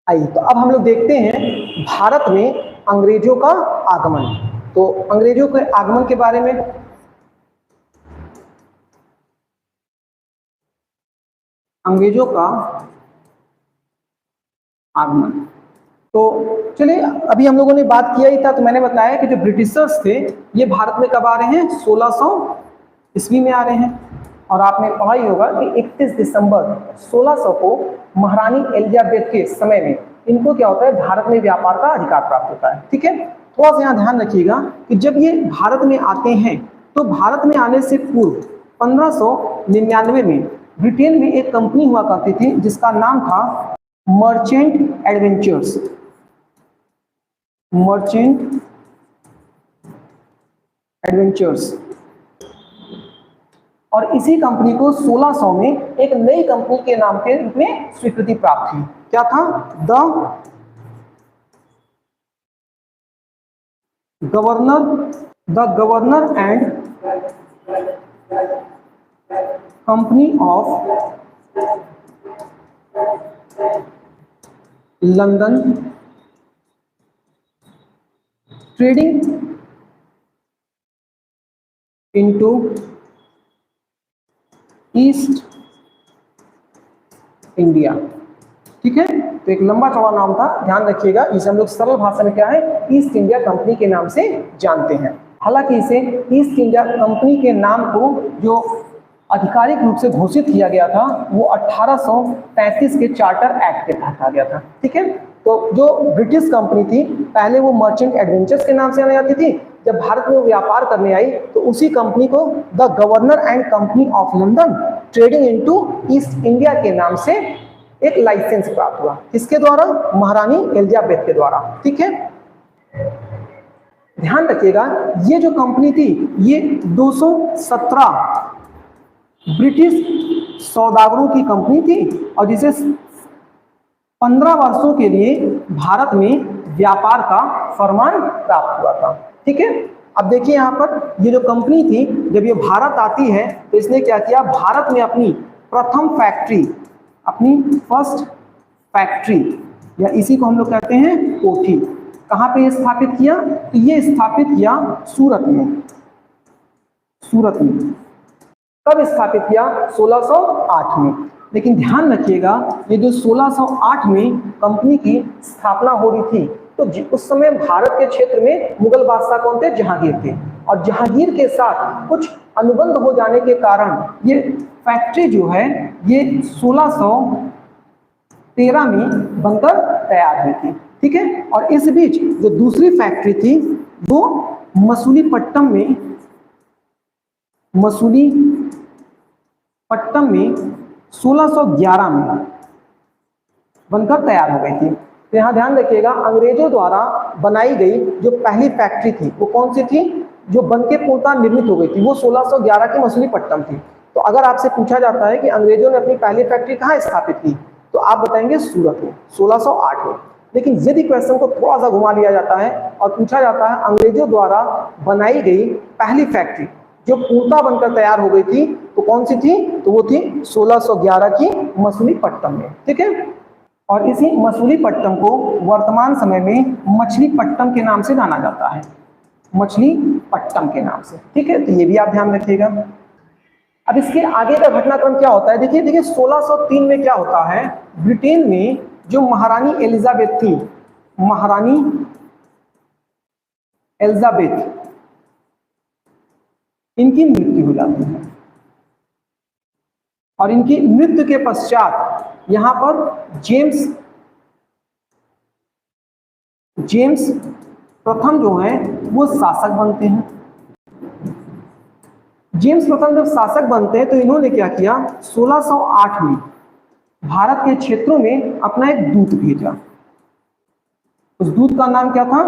आई। तो अब हम लोग देखते हैं भारत में अंग्रेजों का आगमन। तो अंग्रेजों के आगमन के बारे में अंग्रेजों का आगमन, तो चलिए अभी हम लोगों ने बात किया ही था, तो मैंने बताया कि जो ब्रिटिशर्स थे ये भारत में कब आ रहे हैं, 1600 ईस्वी में आ रहे हैं। और आपने पढ़ा ही होगा कि 31 दिसंबर 1600 को महारानी एलिजाबेथ के समय में इनको क्या होता है, भारत में व्यापार का अधिकार प्राप्त होता है। ठीक है, थोड़ा सा यहाँ ध्यान रखिएगा कि जब ये भारत में आते हैं तो भारत में आने से पूर्व 1599 में ब्रिटेन में एक कंपनी हुआ करती थी जिसका नाम था मर्चेंट एडवेंचर्स। Merchant adventures. और इसी कंपनी को 1600 में एक नई कंपनी के नाम के रूप में स्वीकृति प्राप्त थी। क्या था, the governor and company of London trading into east India. ठीक है, तो एक लंबा चौड़ा नाम था, ध्यान रखिएगा। इसे हम लोग सरल भाषा में क्या है, ईस्ट इंडिया कंपनी के नाम से जानते हैं। हालांकि इसे ईस्ट इंडिया कंपनी के नाम को जो आधिकारिक रूप से घोषित किया गया था वो 1833 के चार्टर एक्ट के तहत आ गया था। ठीक है, तो जो ब्रिटिश कंपनी थी पहले वो मर्चेंट एडवेंचर्स के नाम से जानी जाती थी, जब भारत में वो व्यापार करने आई तो उसी कंपनी को the governor and company of London trading into east India के नाम से एक लाइसेंस प्राप्त हुआ। किसके द्वारा, महारानी एलिजाबेथ के द्वारा। ठीक है, ध्यान रखिएगा ये जो कंपनी थी ये 217 ब्रिटिश सौदागरों की कंपनी थी और जिसे 15 वर्षों के लिए भारत में व्यापार का फरमान प्राप्त हुआ था। ठीक है, अब देखिए यहाँ पर ये जो कंपनी थी जब ये भारत आती है तो इसने क्या किया, भारत में अपनी प्रथम फैक्ट्री, अपनी फर्स्ट फैक्ट्री या इसी को हम लोग कहते हैं कोठी, कहाँ पे स्थापित किया, तो ये स्थापित किया सूरत में। सूरत में कब स्थापित किया, 1608 में। लेकिन ध्यान रखिएगा ये जो 1608 में कंपनी की स्थापना हो रही थी तो उस समय भारत के क्षेत्र में मुगल बादशाह कौन थे, जहांगीर थे। और जहांगीर के साथ कुछ अनुबंध हो जाने के कारण ये फैक्ट्री जो है ये 1613 में बनकर तैयार हुई थी। ठीक है, और इस बीच जो दूसरी फैक्ट्री थी वो मसूलीपट्टम में 1611 में बनकर तैयार हो गई थी। तो यहाँ ध्यान रखिएगा अंग्रेजों द्वारा बनाई गई जो पहली फैक्ट्री थी वो कौन सी थी, जो बनके पूर्णतः निर्मित हो गई थी वो 1611 की मसूलीपट्टम थी। तो अगर आपसे पूछा जाता है कि अंग्रेजों ने अपनी पहली फैक्ट्री कहाँ स्थापित की तो आप बताएंगे सूरत में 1608 में। लेकिन यदि क्वेश्चन को थोड़ा सा घुमा लिया जाता है और पूछा जाता है अंग्रेजों द्वारा बनाई गई पहली फैक्ट्री जो पूर्णतः बनकर तैयार हो गई थी तो कौन सी थी, तो वो थी 1611 की मसूलीपट्टम में। ठीक है, और इसी मसूलीपट्टम को वर्तमान समय में मछलीपट्टम के नाम से जाना जाता है, मछलीपट्टम के नाम से। ठीक है, तो ये भी आप ध्यान रखिएगा। अब इसके आगे का घटनाक्रम क्या होता है, देखिए 1603 में क्या होता है, ब्रिटेन में जो महारानी एलिजाबेथ थी, महारानी एलिजाबेथ, इनकी मृत्यु हो जाती है। और इनकी मृत्यु के पश्चात यहां पर जेम्स प्रथम जो है वो शासक बनते हैं। जेम्स प्रथम जब शासक बनते हैं तो इन्होंने क्या किया, 1608 में भारत के क्षेत्रों में अपना एक दूत भेजा। उस दूत का नाम क्या था,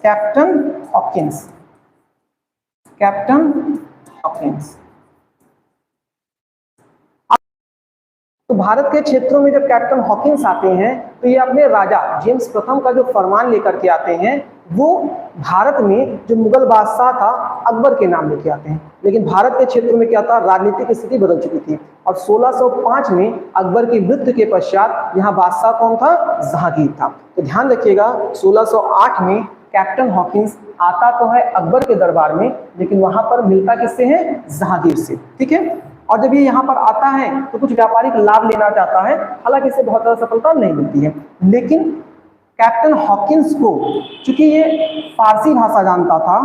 कैप्टन हॉकिंस। Captain Hawkins. तो भारत के क्षेत्रों में जब कैप्टन हॉकिंस आते हैं तो ये अपने राजा जेम्स प्रथम का जो फरमान लेकर के आते हैं वो भारत में जो मुगल बादशाह था अकबर के नाम लेके आते हैं, लेकिन भारत के क्षेत्र में क्या था, राजनीतिक स्थिति बदल चुकी थी और 1605 में अकबर की मृत्यु के पश्चात यहाँ बादशाह कौन था, जहांगीर था। तो ध्यान रखिएगा 1608 में कैप्टन हॉकिंस आता तो है अकबर के दरबार में, लेकिन वहां पर मिलता किससे है, जहांगीर से। ठीक है, और जब ये यहाँ पर आता है तो कुछ व्यापारिक लाभ लेना चाहता है, हालांकि इसे बहुत ज्यादा सफलता नहीं मिलती है, लेकिन कैप्टन हॉकिंस को चूंकि ये फारसी भाषा जानता था,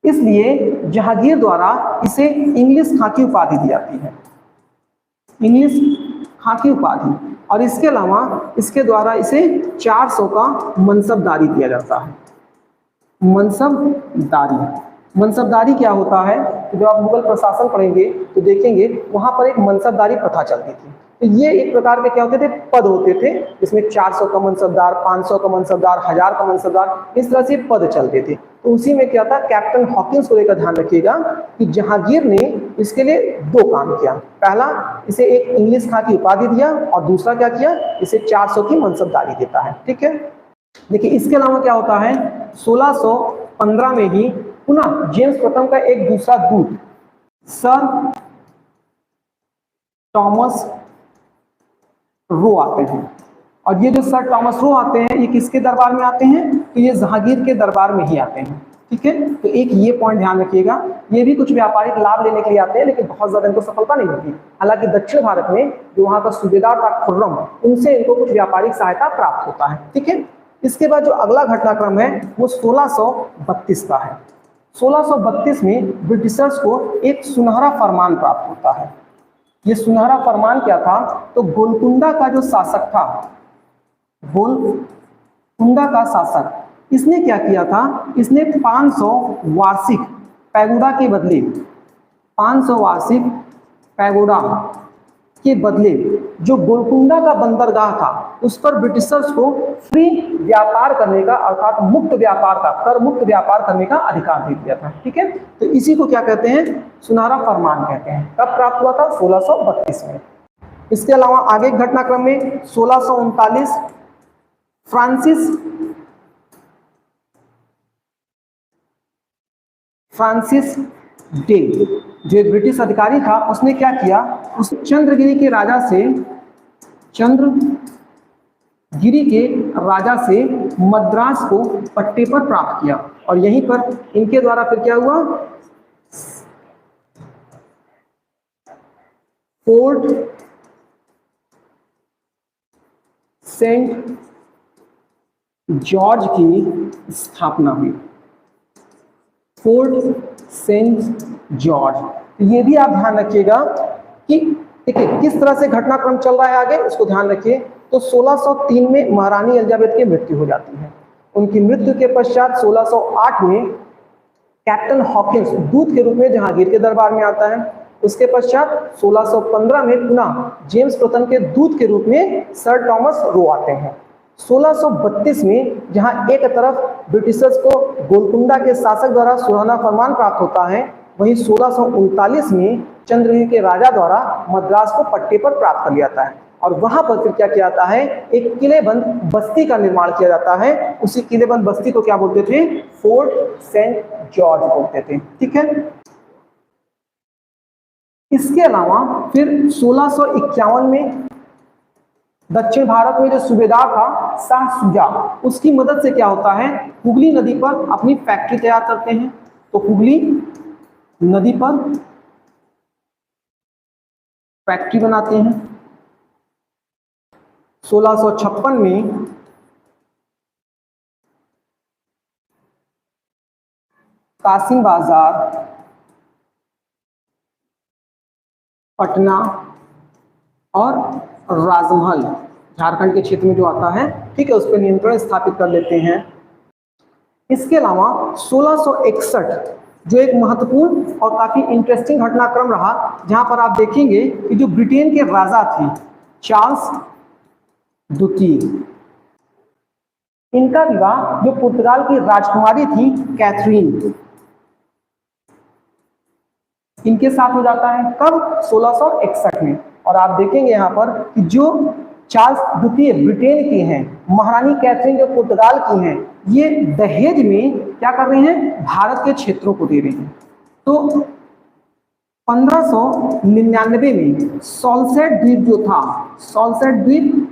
इसलिए जहांगीर द्वारा इसे इंग्लिश खाकी उपाधि दी जाती है, इंग्लिश खाकी उपाधि। और इसके अलावा इसके द्वारा इसे 400 का मनसबदारी दिया जाता है। मनसबदारी, मनसबदारी क्या होता है, तो जब आप मुगल प्रशासन पढ़ेंगे तो देखेंगे वहां पर एक मनसबदारी प्रथा चलती थी। तो ये एक प्रकार के क्या होते थे, पद होते थे, जिसमें 400 का मनसबदार, 500 का मनसबदार, 1000 का मनसबदार, इस तरह से पद चलते थे। तो उसी में क्या था, कैप्टन हॉकिंस को लेकर ध्यान रखिएगा कि जहांगीर ने इसके लिए 2 काम किया। पहला, इसे एक इंग्लिश खां की उपाधि दिया और दूसरा क्या किया, इसे 400 की मनसबदारी देता है। ठीक है, देखिए इसके अलावा क्या होता है, 1615 में ही पुनः जेम्स प्रथम का एक दूसरा दूत सर टॉमस रो आते हैं, और ये जो सर टॉमस रो आते हैं ये किसके दरबार में आते हैं, तो ये जहांगीर के दरबार में ही आते हैं। ठीक है, तो एक ये पॉइंट ध्यान रखिएगा, ये भी कुछ व्यापारिक लाभ लेने के लिए आते हैं, लेकिन बहुत ज्यादा इनको सफलता नहीं मिलती। हालांकि दक्षिण भारत में जो वहां का सूबेदार था खुर्रम, उनसे इनको कुछ व्यापारिक सहायता प्राप्त होता है। ठीक है, इसके बाद जो अगला घटनाक्रम है वो 1632 का है। 1632 में ब्रिटिशर्स को एक सुनहरा फरमान प्राप्त होता है। ये सुनहरा फरमान क्या था, तो गोलकुंडा का जो शासक था, गोलकुंडा का शासक, इसने क्या किया था, इसने 500 वार्षिक पैगोडा के बदले, 500 वार्षिक पैगोडा के बदले जो गोलकुंडा का बंदरगाह था उस पर ब्रिटिशर्स को फ्री व्यापार करने का, अर्थात मुक्त व्यापार का, कर मुक्त व्यापार करने का अधिकार दे दिया था। ठीक है, तो इसी को क्या कहते हैं, सुनहरा फरमान कहते हैं। कब प्राप्त हुआ था, 1632 में। इसके अलावा आगे घटनाक्रम में 1639 फ्रांसिस डे, जो एक ब्रिटिश अधिकारी था, उसने क्या किया, उस चंद्रगिरी के राजा से मद्रास को पट्टे पर प्राप्त किया, और यहीं पर इनके द्वारा फिर क्या हुआ, फोर्ट सेंट जॉर्ज की स्थापना हुई। फोर्ट सेंट जॉर्ज, ये भी आप ध्यान रखिएगा कि देखिए किस तरह से घटनाक्रम चल रहा है आगे, उसको ध्यान रखिए। तो 1603 में महारानी एलिजाबेथ की मृत्यु हो जाती है। उनकी मृत्यु के पश्चात 1608 में कैप्टन हॉकिंस दूत के रूप में जहांगीर के दरबार में आता है। उसके पश्चात 1615 में पुनः जेम्स प्रथम के दूत के रूप में सर टॉमस रो आते हैं। 1632 में जहां एक तरफ ब्रिटिशर्स को गोलकुंडा के शासक द्वारा सुनहरा फरमान प्राप्त होता है, वहीं 1639 में चंद्रगिरी के राजा द्वारा मद्रास को पट्टे पर प्राप्त कर लिया जाता है, और वहां पर फिर क्या किया जाता है, एक किलेबंद बस्ती का निर्माण किया जाता है। उसी किलेबंद बस्ती को क्या बोलते थे, फोर्ट सेंट जॉर्ज बोलते थे। ठीक है, इसके अलावा फिर 1651 में दक्षिण भारत में जो सूबेदार था शाह शुजा, उसकी मदद से क्या होता है, हुगली नदी पर अपनी फैक्ट्री तैयार करते हैं। तो हुगली नदी पर फैक्ट्री बनाते हैं। 1656 में कासिम बाजार, पटना और राजमहल, झारखंड के क्षेत्र में जो आता है, ठीक है, उस पर नियंत्रण स्थापित कर लेते हैं। इसके अलावा 1661 जो एक महत्वपूर्ण और काफी इंटरेस्टिंग घटनाक्रम रहा, जहां पर आप देखेंगे कि जो ब्रिटेन के राजा थे चार्ल्स द्वितीय, इनका विवाह जो पुर्तगाल की राजकुमारी थी कैथरीन, इनके साथ हो जाता है। कब, 1661 में। और आप देखेंगे यहां पर कि जो चार्ल्स द्वितीय ब्रिटेन के हैं, महारानी कैथरीन जो पुर्तगाल की हैं, ये दहेज में क्या कर रहे हैं, भारत के क्षेत्रों को दे रहे हैं। तो 1599 में सॉल्सेट द्वीप जो था, सॉल्सेट द्वीप,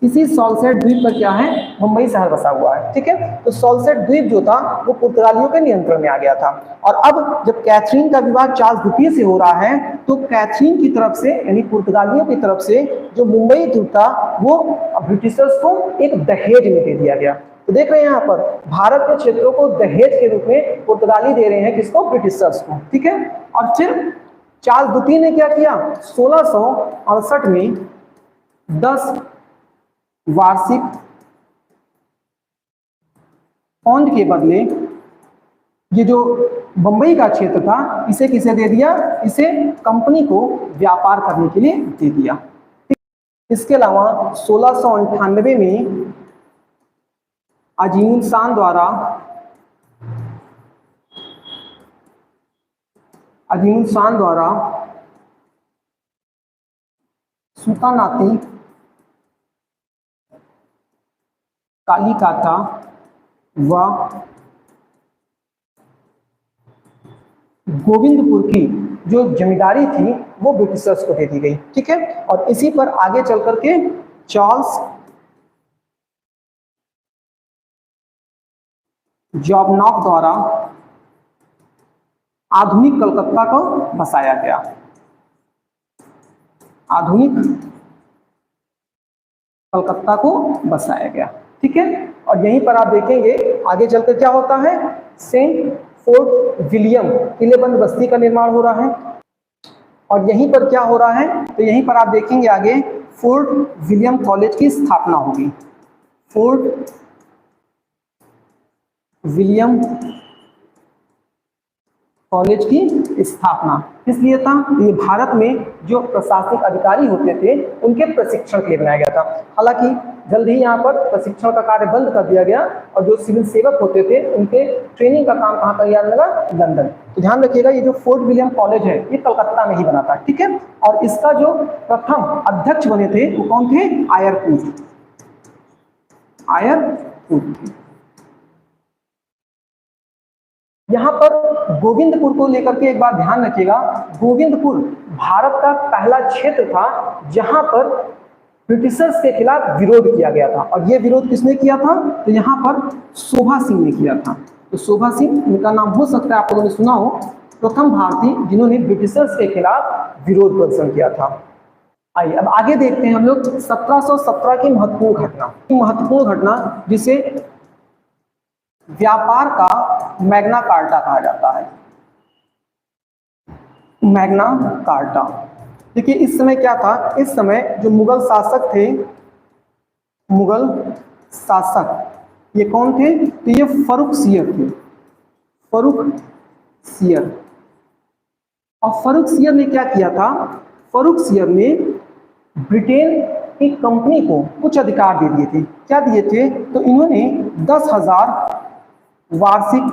इसी सॉल्सेट द्वीप पर क्या है, मुंबई शहर बसा हुआ है। ठीक है, तो सॉल्सेट द्वीप जो था वो पुर्तगालियों के नियंत्रण में आ गया था। और अब जब कैथरीन का विवाह चार्ल्स द्वितीय से हो रहा है, तो कैथरीन की तरफ से यानी पुर्तगालियों की तरफ से जो मुंबई द्वीप था वो ब्रिटिशर्स को एक दहेज में दे दिया गया। तो देख रहे हैं यहाँ पर भारत के क्षेत्रों को दहेज के रूप में पुर्तगाली दे रहे हैं, किसको, ब्रिटिशर्स को। ठीक है, और फिर चार्ल्स द्वितीय ने क्या किया, 1668 में 10 वार्षिक पौंड के बदले ये जो बंबई का क्षेत्र था, इसे किसे दे दिया, इसे कंपनी को व्यापार करने के लिए दे दिया। इसके अलावा 1698 में अजीमुल शान द्वारा सुल्तानाती कालीकाता व गोविंदपुर की जो जमींदारी थी वो ब्रिटिशर्स को दे दी गई। ठीक है, और इसी पर आगे चल करके चार्ल्स जॉबनॉक द्वारा आधुनिक कलकत्ता को बसाया गया। आधुनिक कलकत्ता को बसाया गया। ठीक है, और यहीं पर आप देखेंगे आगे चलकर क्या होता है, सेंट फोर्ट विलियम किलेबंद बस्ती का निर्माण हो रहा है। और यहीं पर क्या हो रहा है, तो यहीं पर आप देखेंगे आगे फोर्ट विलियम कॉलेज की स्थापना होगी। फोर्ट विलियम कॉलेज की स्थापना इसलिए था, ये भारत में जो प्रशासनिक अधिकारी होते थे उनके प्रशिक्षण के लिए बनाया गया था। हालांकि जल्द ही यहाँ पर प्रशिक्षण का कार्य बंद कर दिया गया और जो सिविल सेवक होते थे उनके ट्रेनिंग का काम कहाँ तैयार लगा, लंदन। तो ध्यान रखिएगा ये जो फोर्ट विलियम कॉलेज है ये कलकत्ता में ही बना था। ठीक है, और इसका जो प्रथम अध्यक्ष बने थे वो कौन थे, आयरकूट। यहाँ पर गोविंदपुर को लेकर के एक बार ध्यान रखिएगा, गोविंदपुर भारत का पहला क्षेत्र था जहां पर ब्रिटिशर्स के खिलाफ विरोध किया गया था। और ये विरोध किसने किया था, तो यहाँ पर शोभा सिंह ने किया था। तो शोभा सिंह, इनका नाम हो सकता है आप लोगों ने सुना हो, प्रथम भारतीय जिन्होंने ब्रिटिशर्स के खिलाफ विरोध प्रदर्शन किया था। आइए अब आगे देखते हैं हम लोग 1717 की महत्वपूर्ण घटना जिसे व्यापार का मैग्ना कार्टा कहा जाता है। मैग्ना कार्टा, देखिए इस समय क्या था, इस समय जो मुगल शासक थे, मुगल शासक ये कौन थे, तो ये फर्रुखसियर थे। फर्रुखसियर, और फर्रुखसियर ने क्या किया था, फर्रुखसियर ने ब्रिटेन की कंपनी को कुछ अधिकार दे दिए थे। क्या दिए थे, तो इन्होंने 10,000 वार्षिक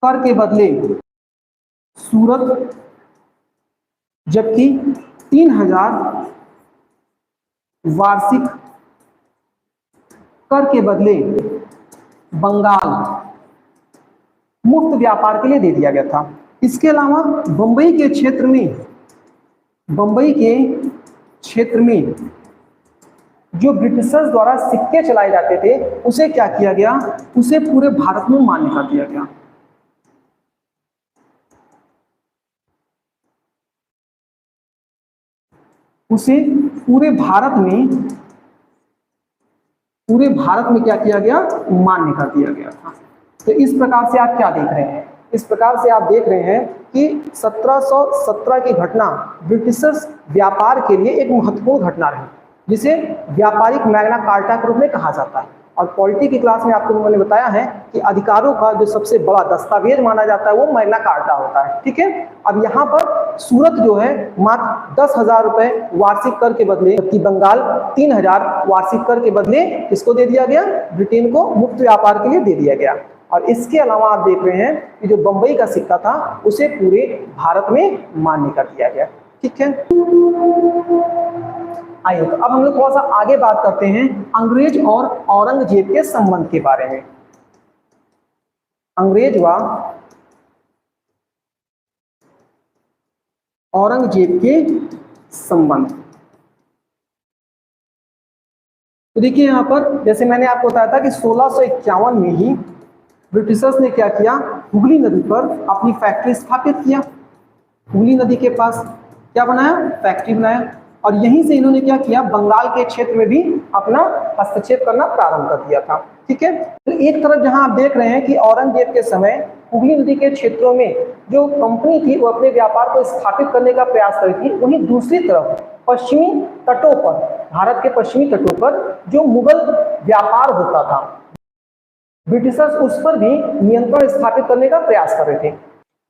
कर के बदले सूरत, जबकि 3,000 वार्षिक कर के बदले बंगाल मुफ्त व्यापार के लिए दे दिया गया था। इसके अलावा बंबई के क्षेत्र में जो ब्रिटिशर्स द्वारा सिक्के चलाए जाते थे उसे क्या किया गया, उसे पूरे भारत में मान्यता दिया गया। उसे पूरे भारत में क्या किया गया, मान्यता दिया गया था। तो इस प्रकार से आप क्या देख रहे हैं, इस प्रकार से आप देख रहे हैं कि 1717 की घटना ब्रिटिशर्स व्यापार के लिए एक महत्वपूर्ण घटना रही, जिसे व्यापारिक मैग्ना कार्टा के रूप में कहा जाता है। और पॉलिटी की क्लास में आपको मैंने बताया है कि अधिकारों का जो सबसे बड़ा दस्तावेज माना जाता है वो मैग्ना कार्टा होता है। ठीक है, अब यहाँ पर सूरत जो है मात्र 10,000 रुपए वार्षिक कर के बदले, जबकि बंगाल 3,000 वार्षिक कर के बदले किसको दे दिया गया, ब्रिटेन को मुफ्त व्यापार के लिए दे दिया गया। और इसके अलावा आप देख रहे हैं कि जो बंबई का सिक्का था उसे पूरे भारत में मान्य कर दिया गया। ठीक है। आइए तो अब हम लोग थोड़ा सा आगे बात करते हैं अंग्रेज और औरंगजेब के संबंध के बारे में। अंग्रेज व औरंगजेब के संबंध। तो देखिए यहां पर जैसे मैंने आपको बताया था कि 1651 में ही ब्रिटिशर्स ने क्या किया, हुगली नदी पर अपनी फैक्ट्री स्थापित किया। हुगली नदी के पास क्या बनाया, फैक्ट्री बनाया, और यहीं से इन्होंने क्या किया, बंगाल के क्षेत्र में भी अपना हस्तक्षेप करना प्रारंभ कर दिया था। ठीक है, तो एक तरफ जहां आप देख रहे हैं कि औरंगजेब के समय हुगली नदी के क्षेत्रों में जो कंपनी थी वो अपने व्यापार को स्थापित करने का प्रयास कर रही थी, वहीं दूसरी तरफ पश्चिमी तटों पर, भारत के पश्चिमी तटों पर जो मुगल व्यापार होता था, ब्रिटिशर्स उस पर भी नियंत्रण स्थापित करने का प्रयास कर रहे थे।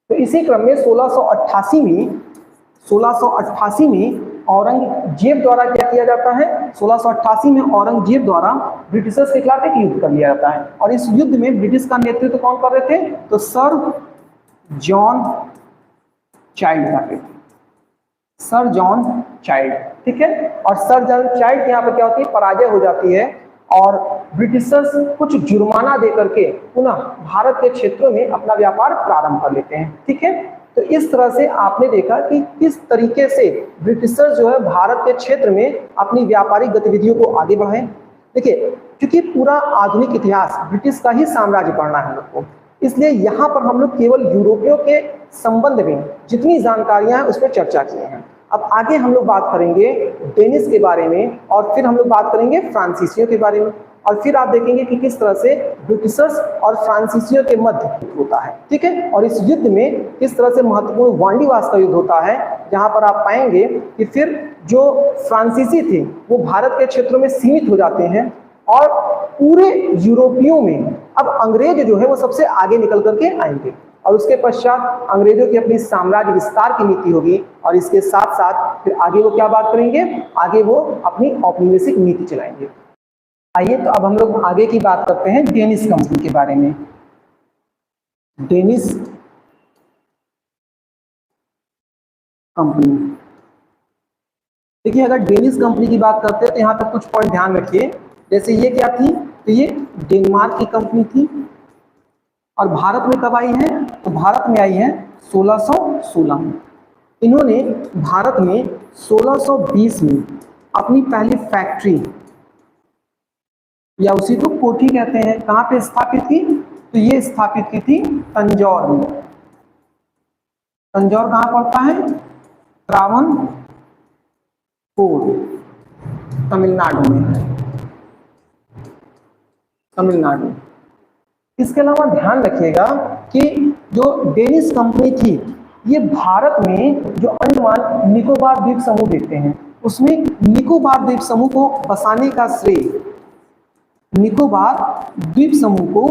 तो इसी क्रम में 1688 में औरंगजेब द्वारा क्या किया जाता है, 1688 में औरंगजेब द्वारा ब्रिटिशर्स के खिलाफ एक युद्ध कर लिया जाता है, और इस युद्ध में ब्रिटिश का नेतृत्व कौन कर रहे थे, तो सर जॉन चाइल्ड कर रहे थे, सर जॉन चाइल्ड। ठीक है, और सर जॉन चाइल्ड यहाँ पर क्या होती है, पराजय हो जाती है, और ब्रिटिशर्स कुछ जुर्माना देकर के पुनः भारत के क्षेत्रों में अपना व्यापार प्रारंभ कर लेते हैं। ठीक है, तो इस तरह से आपने देखा कि किस तरीके से ब्रिटिशर्स जो है भारत के क्षेत्र में अपनी व्यापारिक गतिविधियों को आगे बढ़ाए। देखिए, क्योंकि पूरा आधुनिक इतिहास ब्रिटिश का ही साम्राज्य पढ़ना है हम लोग को, इसलिए यहाँ पर हम लोग केवल यूरोपियों के संबंध में जितनी जानकारियां हैं उस पर चर्चा किए हैं। अब आगे हम लोग बात करेंगे डेनिस के बारे में, और फिर हम लोग बात करेंगे फ्रांसीसियों के बारे में, और फिर आप देखेंगे कि किस तरह से ब्रिटिशर्स और फ्रांसीसियों के मध्य होता है। ठीक है, और इस युद्ध में किस तरह से महत्वपूर्ण वांडीवास का युद्ध होता है, जहां पर आप पाएंगे कि फिर जो फ्रांसीसी थे वो भारत के क्षेत्रों में सीमित हो जाते हैं, और पूरे यूरोपियों में अब अंग्रेज जो है वो सबसे आगे निकल करके आएंगे, और उसके पश्चात अंग्रेजों की अपनी साम्राज्य विस्तार की नीति होगी, और इसके साथ साथ फिर आगे वो क्या बात करेंगे, आगे वो अपनी औपनिवेशिक नीति चलाएंगे। आइए तो अब हम लोग आगे की बात करते हैं डेनिस कंपनी के बारे में। डेनिस कंपनी, देखिए अगर डेनिस कंपनी की बात करते हैं तो यहाँ पर कुछ पॉइंट ध्यान रखिए। जैसे ये क्या थी, तो ये डेनमार्क की कंपनी थी, और भारत में कब आई है, तो भारत में आई है 1616 में। इन्होंने भारत में 1620 में अपनी पहली फैक्ट्री, या उसी को कोठी कहते हैं, कहाँ पे स्थापित की, तो ये स्थापित की थी तंजौर में। तंजौर कहाँ पड़ता है, त्रावणकोर, तमिलनाडु में, तमिलनाडु। इसके अलावा ध्यान रखिएगा कि जो डेनिस कंपनी थी ये भारत में जो अंडमान निकोबार द्वीप समूह देखते हैं, उसमें निकोबार द्वीप समूह को बसाने का श्रेय, निकोबार द्वीप समूह को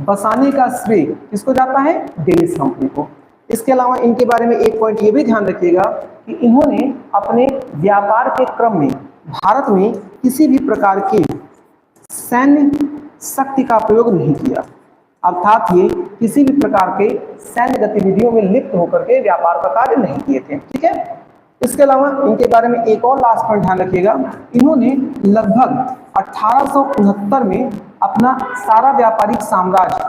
बसाने का श्रेय किसको जाता है, डेनिस कंपनी को। इसके अलावा इनके बारे में एक पॉइंट ये भी ध्यान रखिएगा कि इन्होंने अपने व्यापार के क्रम में भारत में किसी भी प्रकार की सैन्य शक्ति का प्रयोग नहीं किया, अर्थात ये किसी भी प्रकार के सैन्य गतिविधियों में लिप्त होकर के व्यापार का कार्य नहीं किए थे। ठीक है, इसके अलावा इनके बारे में एक और लास्ट पॉइंट ध्यान रखिएगा, इन्होंने लगभग 1869 में अपना सारा व्यापारिक साम्राज्य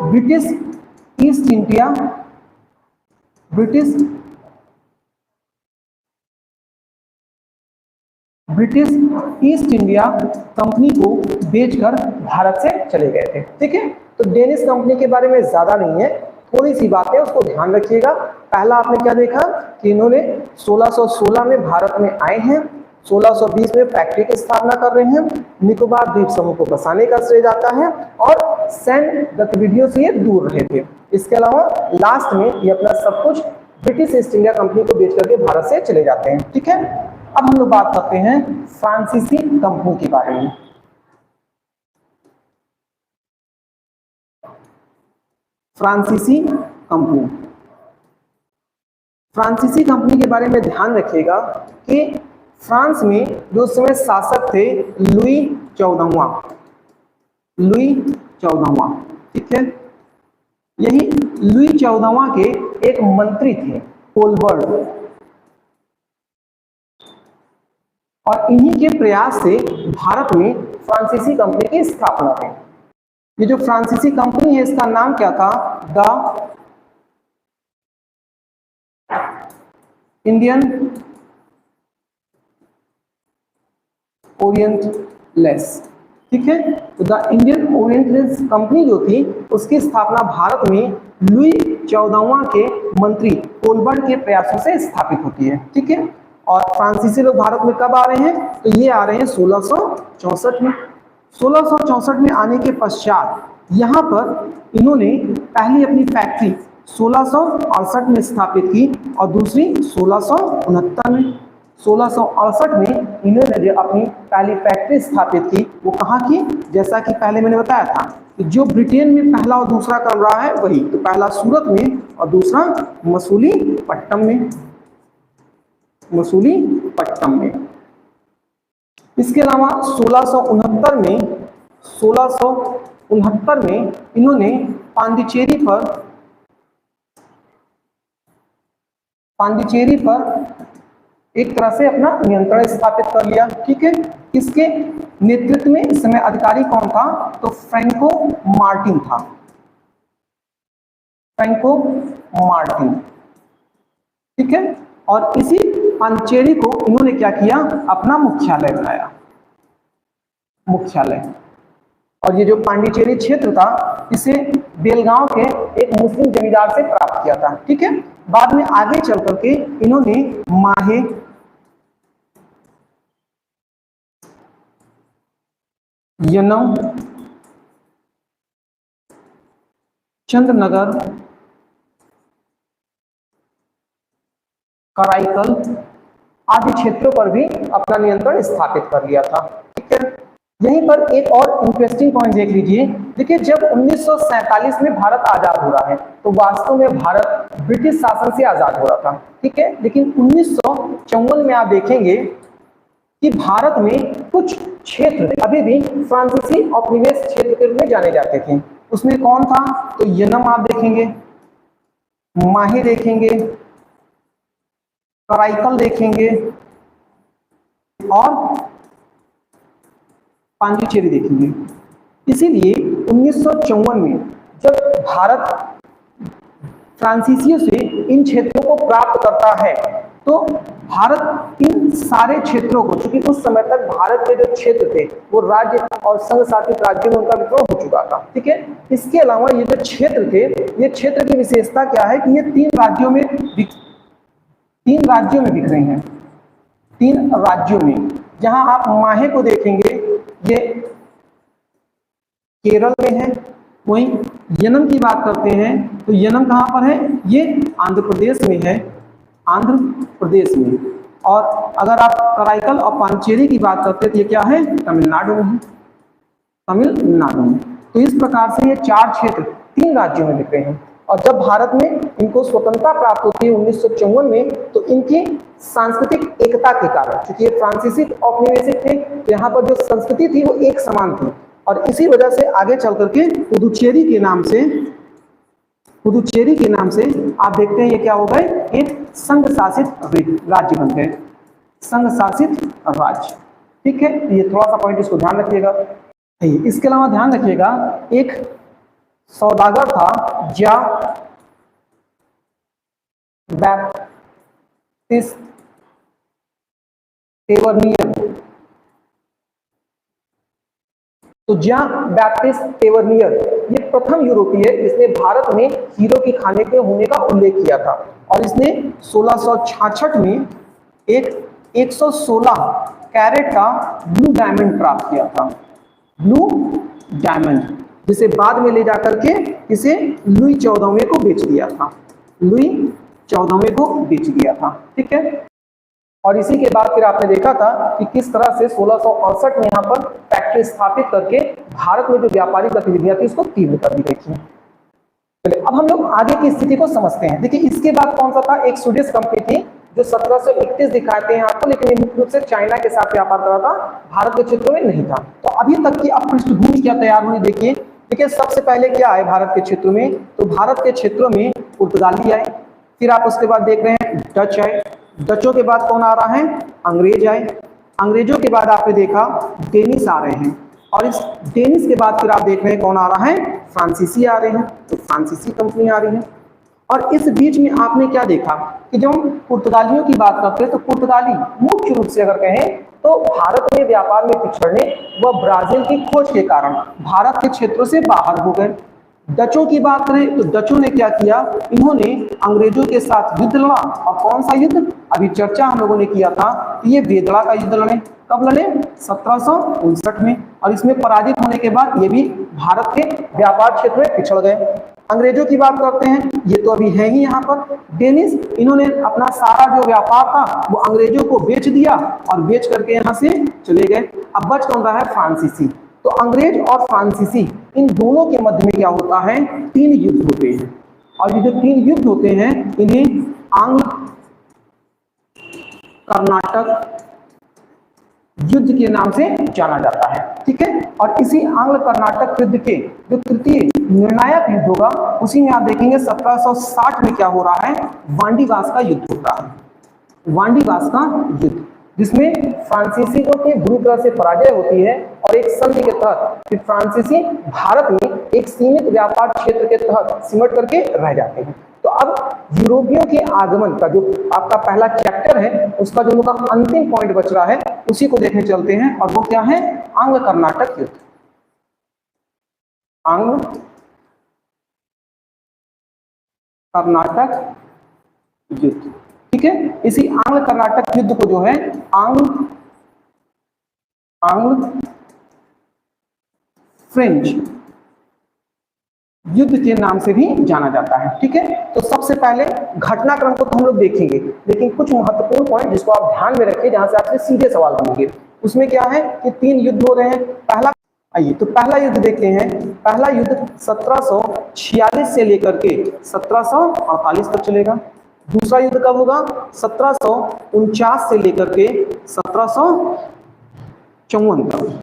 ब्रिटिश ईस्ट इंडिया कंपनी को बेचकर भारत से चले गए थे। ठीक है, तो डेनिस कंपनी के बारे में ज्यादा नहीं है, थोड़ी सी बातें उसको ध्यान रखिएगा। पहला आपने क्या देखा कि इन्होंने 1616 में भारत में आए हैं, 1620 में फैक्ट्री की स्थापना कर रहे हैं, निकोबार द्वीप समूह को बसाने का श्रेय जाता है, और सैन्य गतिविधियों से ये दूर रहे थे। इसके अलावा लास्ट में ये अपना सब कुछ ब्रिटिश ईस्ट इंडिया कंपनी को बेच करके भारत से चले जाते हैं। ठीक है, अब हम लोग बात करते हैं फ्रांसीसी कंपनी के बारे में। फ्रांसीसी कंपनी के बारे में ध्यान रखिएगा कि फ्रांस में जो उस समय शासक थे लुई 14वां, ठीक है, यही लुई 14वां के एक मंत्री थे कोलबर्ट। और इन्हीं के प्रयास से भारत में फ्रांसीसी कंपनी की स्थापना हुई। ये जो फ्रांसीसी कंपनी है इसका नाम क्या था? The Indian orientalists. ठीक है, तो द इंडियन ओरिएंटलेस कंपनी जो थी उसकी स्थापना भारत में लुई 14वां के मंत्री कोलबर्ट के प्रयासों से स्थापित होती है। ठीक है, और फ्रांसीसी लोग भारत में कब आ रहे हैं? तो ये आ रहे हैं 1664 में। 1664 में आने के पश्चात यहाँ पर इन्होंने पहली अपनी फैक्ट्री 1668 में स्थापित की और दूसरी 1669 में। 1668 में इन्होंने जो अपनी पहली फैक्ट्री स्थापित की वो कहाँ की? जैसा कि पहले मैंने बताया था कि जो ब्रिटेन में पहला और दूसरा कर रहा है वही, तो पहला सूरत में और दूसरा मसूलीपट्टनम में। मसूलीपट्टनम में। इसके अलावा 1669 में इन्होंने पांडिचेरी पर एक तरह से अपना नियंत्रण स्थापित कर लिया। ठीक है, इसके नेतृत्व में इस समय अधिकारी कौन था? तो फ्रैंको मार्टिन था। Franco Martin. ठीक है, और इसी पांडिचेरी को इन्होंने क्या किया? अपना मुख्यालय बनाया। मुख्यालय। और ये जो पांडिचेरी क्षेत्र था इसे बेलगांव के एक मुस्लिम जमींदार से प्राप्त किया था। ठीक है, बाद में आगे चल करके इन्होंने माहे, यनम, चंद्रनगर, कराईकल आदि क्षेत्रों पर भी अपना नियंत्रण स्थापित कर लिया था। ठीक है, यहीं पर एक और इंटरेस्टिंग पॉइंट देख लीजिए। देखिए, जब 1947 में भारत आजाद हो रहा है तो वास्तव में भारत ब्रिटिश शासन से आजाद हो रहा था। ठीक है, लेकिन 1954 में आप देखेंगे कि भारत में कुछ क्षेत्र अभी भी फ्रांसीसी औपनिवेश क्षेत्र के रूप में जाने जाते थे। उसमें कौन था? तो यनम आप देखेंगे, माहे देखेंगे, कराईकल देखेंगे और पांडिचेरी देखेंगे। इसीलिए 1954 में जब भारत फ्रांसीसियों से इन क्षेत्रों को प्राप्त करता है तो भारत इन सारे क्षेत्रों को, क्योंकि उस समय तक भारत के जो क्षेत्र थे वो राज्य और संघ शासित राज्यों में उनका वितरण हो चुका था। ठीक है, इसके अलावा ये जो क्षेत्र थे, ये क्षेत्र की विशेषता क्या है कि ये तीन राज्यों में बिखरे हैं। 3 राज्यों में, जहां आप माहे को देखेंगे ये केरल में है। वहीं यनम की बात करते हैं तो यनम कहां पर है? ये आंध्र प्रदेश में है, आंध्र प्रदेश में। और अगर आप कराईकल और पांडिचेरी की बात करते हैं तो ये क्या है? तमिलनाडु में है, तमिलनाडु में। तो इस प्रकार से ये 4 क्षेत्र 3 राज्यों में बिखरे हैं। और जब भारत में इनको स्वतंत्रता प्राप्त होती है 1954 में, तो इनकी सांस्कृतिक एकता के कारण, क्योंकि ये फ्रांसीसी औपनिवेशिक थे तो यहाँ पर जो संस्कृति थी वो एक समान थी, और इसी वजह से आगे चल करके पुदुचेरी के नाम से आप देखते हैं ये क्या हो गए? एक संघ शासित राज्य बन गए, संघ शासित राज्य। ठीक है, ये थोड़ा सा पॉइंट इसको ध्यान रखिएगा। इसके अलावा ध्यान रखिएगा, एक सौदागर था जा बैप्टिस्ट टेवर्नियर। तो जा बैप्टिस्ट टेवर्नियर ये प्रथम यूरोपीय जिसने भारत में हीरो की खाने के होने का उल्लेख किया था, और इसने 1666 में एक 116 कैरेट का ब्लू डायमंड प्राप्त किया था। ब्लू डायमंड, जिसे बाद में ले जाकर के इसे लुई 14वें को बेच दिया था। लुई 14वें को बेच दिया था। ठीक है, और इसी के बाद फिर आपने देखा था कि किस तरह से 1668 में यहाँ पर फैक्ट्री स्थापित करके भारत में जो व्यापारिक गतिविधियां थी उसको तीव्र कर दी गई थी। अब हम लोग आगे की स्थिति को समझते हैं। देखिए, इसके बाद कौन सा था? एक स्वीडिश कंपनी थी जो 1731 दिखाते हैं आपको, लेकिन मुख्य रूप से चाइना के साथ व्यापार कर रहा था, भारत के क्षेत्र में नहीं था। तो अभी तक की अब पृष्ठभूमि क्या तैयार हुई देखिए। देखिए, सबसे पहले क्या आए भारत के क्षेत्र में? तो भारत के क्षेत्रों में पुर्तगाली आए, फिर आप उसके बाद देख रहे हैं डच आए, डचों के बाद कौन आ रहा है? अंग्रेज आए, अंग्रेजों के बाद आपने देखा डेनिस आ रहे हैं, और इस डेनिस के बाद फिर आप देख रहे हैं कौन आ रहा है, फ्रांसीसी आ रहे हैं, तो फ्रांसीसी कंपनी आ रही है। और इस बीच में आपने क्या देखा कि जब हम पुर्तगालियों की बात करते हैं तो पुर्तगाली मुख्य रूप से अगर कहें तो भारत में व्यापार में पिछड़ने व ब्राजील की खोज के कारण भारत के क्षेत्रों से बाहर हो गए। डचों की बात करें तो डचों ने क्या किया, इन्होंने अंग्रेजों के साथ युद्ध लड़ा, और कौन सा युद्ध, अभी चर्चा हम लोगों ने किया था कि ये वेदड़ा का युद्ध लड़े। कब लड़े, 1759 में, और इसमें पराजित होने के बाद ये भी भारत के व्यापार क्षेत्र में पिछड़ गए। अंग्रेजों की बात करते हैं, ये तो अभी है ही यहाँ पर डेनिस, इन्होंने अपना सारा जो व्यापार था वो अंग्रेजों को बेच दिया और बेच करके यहाँ से चले गए। अब बच कौन रहा है, फ्रांसीसी। तो अंग्रेज और फ्रांसीसी इन दोनों के मध्य में क्या होता है, 3 युद्ध होते हैं, और ये जो 3 युद्ध होते हैं इन्हें आंग्ल कर्नाटक युद्ध के नाम से जाना जाता है, ठीक है। और इसी आंग्ल कर्नाटक युद्ध के जो तृतीय निर्णायक युद्ध होगा उसी में आप देखेंगे 1760 में क्या हो रहा है, वांडीवास का युद्ध होता है। वांडीवास का युद्ध जिसमें फ्रांसीसियों की बुरी तरह से पराजय होती है, और एक संधि के तहत फिर फ्रांसीसी भारत में एक सीमित व्यापार क्षेत्र के तहत सिमट करके रह जाते हैं। तो अब यूरोपियों के आगमन का जो आपका पहला चैप्टर है उसका जो उनका अंतिम पॉइंट बच रहा है उसी को देखने चलते हैं, और वो क्या है, आंग्ल कर्नाटक युद्ध। आंग्ल कर्नाटक युद्ध, ठीक है। इसी आंग्ल कर्नाटक युद्ध को जो है आंग्ल फ्रेंच युद्ध के नाम से भी जाना जाता है, ठीक है। तो सबसे पहले घटनाक्रम को तो हम लोग देखेंगे, लेकिन कुछ महत्वपूर्ण पॉइंट जिसको आप ध्यान में रखिए, जहां से आपसे सीधे सवाल बनेंगे। उसमें क्या है कि 3 युद्ध हो रहे हैं। पहला, आइए तो पहला युद्ध देखते हैं। पहला युद्ध 1746 से लेकर के 1748 तक चलेगा। दूसरा युद्ध कब होगा, 1749 से लेकर के 1754 तक।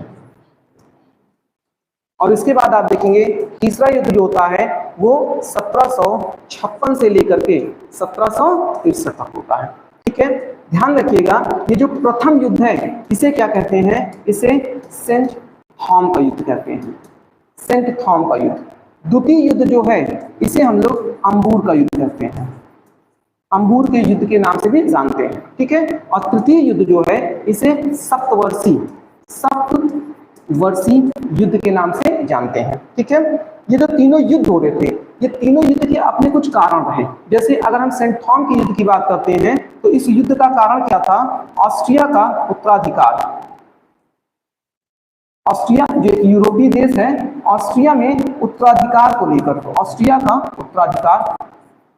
और इसके बाद आप देखेंगे तीसरा युद्ध जो होता है वो 1756 से लेकर के 1763 तक होता है, ठीक है। ध्यान रखिएगा, ये जो प्रथम युद्ध है इसे क्या कहते हैं, इसे सेंट थॉम का युद्ध कहते हैं, सेंट थॉम का युद्ध। द्वितीय युद्ध जो है इसे हम लोग अंबूर का युद्ध कहते हैं, अंबूर के युद्ध के नाम से भी जानते हैं, ठीक है। और तृतीय युद्ध जो है इसे सप्तवर्षीय युद्ध के नाम से जानते हैं, ठीक है। ये जो तीनों युद्ध हो रहे थे, ये तीनों युद्ध के अपने कुछ कारण रहे। जैसे अगर हम सेंट थॉम के युद्ध की बात करते हैं तो इस युद्ध का कारण क्या था, ऑस्ट्रिया का उत्तराधिकार। ऑस्ट्रिया जो एक यूरोपीय देश है, ऑस्ट्रिया में उत्तराधिकार को लेकर, ऑस्ट्रिया का उत्तराधिकार,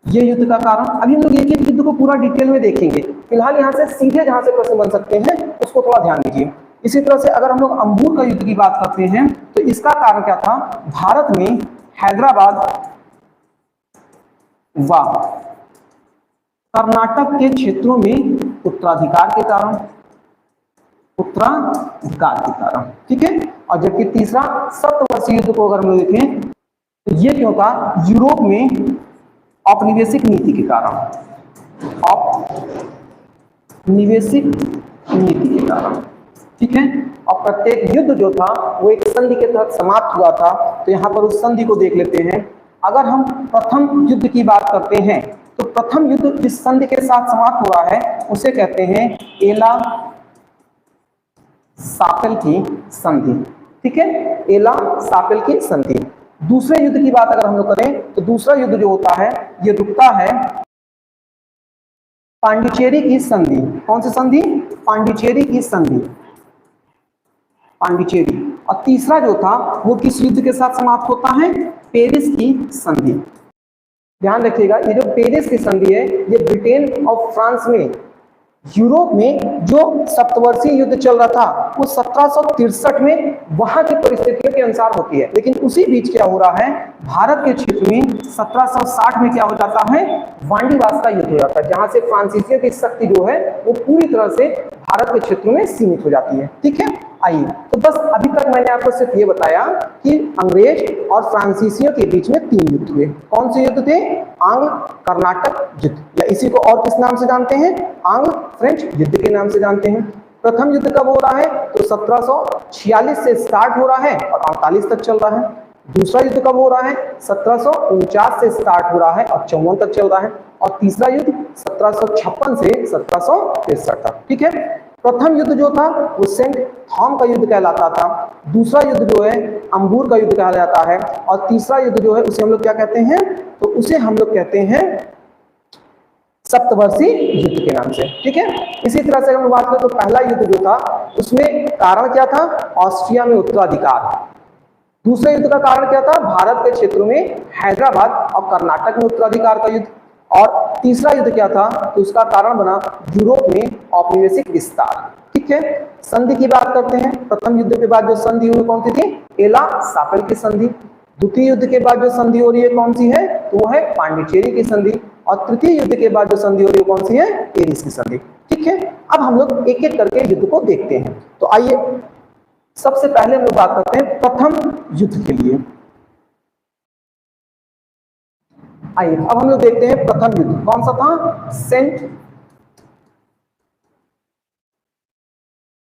ये युद्ध का कारण। अभी हम लोग एक एक युद्ध को पूरा डिटेल में देखेंगे। फिलहाल यहाँ से सीधे जहां से प्रश्न बन सकते हैं उसको थोड़ा ध्यान दीजिए। इसी तरह से अगर हम लोग अंबूर का युद्ध की बात करते हैं तो इसका कारण क्या था, भारत में हैदराबाद व कर्नाटक के क्षेत्रों में उत्तराधिकार के कारण, ठीक है। और जबकि तीसरा सप्तवर्षीय युद्ध को अगर हम लोग देखें तो ये क्यों था, यूरोप में औपनिवेशिक नीति के कारण, औपनिवेशिक नीति के कारण, ठीक है। और प्रत्येक युद्ध जो था वो एक संधि के तहत समाप्त हुआ था। तो यहाँ पर उस संधि को देख लेते हैं। अगर हम प्रथम युद्ध की बात करते हैं तो प्रथम युद्ध जिस संधि के साथ समाप्त हुआ है उसे कहते हैं एला सापेल की संधि, ठीक है, एला सापेल की संधि। दूसरे युद्ध की बात अगर हम लोग करें तो दूसरा युद्ध जो होता है ये रुकता है पांडिचेरी की संधि। कौन सी संधि, पांडिचेरी की संधि, पांडिचेरी। और तीसरा जो था वो किस युद्ध के साथ समाप्त होता है, पेरिस की संधि। ध्यान रखिएगा, ये जो पेरिस की संधि है ये ब्रिटेन और फ्रांस में, यूरोप में जो सप्तवर्षीय युद्ध चल रहा था वो 1763 में वहां की परिस्थितियों के अनुसार होती है। लेकिन उसी बीच क्या हो रहा है, भारत के क्षेत्र में 1760 में क्या हो जाता है, वांडीवास का युद्ध हो जाता है, जहां से फ्रांसीसियों की शक्ति जो है वो पूरी तरह से भारत के क्षेत्र में सीमित हो जाती है, ठीक है। आइए तो बस अभी तक मैंने आपको सिर्फ ये बताया कि अंग्रेज और फ्रांसीसियों के बीच में 3 युद्ध हुए। कौन से युद्ध थे, आंग्ल कर्नाटक युद्ध, या इसी को और किस नाम से जानते हैं, आंग्ल फ्रेंच युद्ध के नाम से जानते हैं। प्रथम युद्ध कब हो रहा है? तो 1746 से स्टार्ट हो रहा है और 48 तक चल रहा है। दूसरा युद्ध कब हो रहा है? 1749 से स्टार्ट हो रहा है और 54 तक चल रहा है। और तीसरा युद्ध 1756 से 1763 तक। ठीक है, प्रथम युद्ध जो था वो सेंट थॉम का युद्ध कहलाता था। दूसरा युद्ध जो है अंबूर का युद्ध कहा जाता है। और तीसरा युद्ध जो है उसे हम लोग क्या कहते हैं? तो उसे हम लोग कहते हैं सप्तवर्षीय युद्ध के नाम से। ठीक है, इसी तरह से हम बात करें तो पहला युद्ध जो था उसमें कारण क्या था? ऑस्ट्रिया में उत्तराधिकार। दूसरे युद्ध का कारण क्या था? भारत के क्षेत्रों में हैदराबाद और कर्नाटक में उत्तराधिकार का युद्ध। और तीसरा युद्ध क्या था? तो उसका कारण बना यूरोप में औपनिवेशिक विस्तार। ठीक है, संधि की बात करते हैं। प्रथम युद्ध के बाद जो संधि हुई कौन सी थी? एला सापेल की संधि। द्वितीय युद्ध के बाद जो संधि हो रही है कौन सी है? तो वो है पांडिचेरी की संधि। और तृतीय युद्ध के बाद जो संधि हो रही है कौन सी है? एरिस की संधि। ठीक है, अब हम लोग एक एक करके युद्ध को देखते हैं। तो आइए सबसे पहले हम लोग बात करते हैं प्रथम युद्ध के लिए। आइए अब हम लोग देखते हैं प्रथम युद्ध कौन सा था? सेंट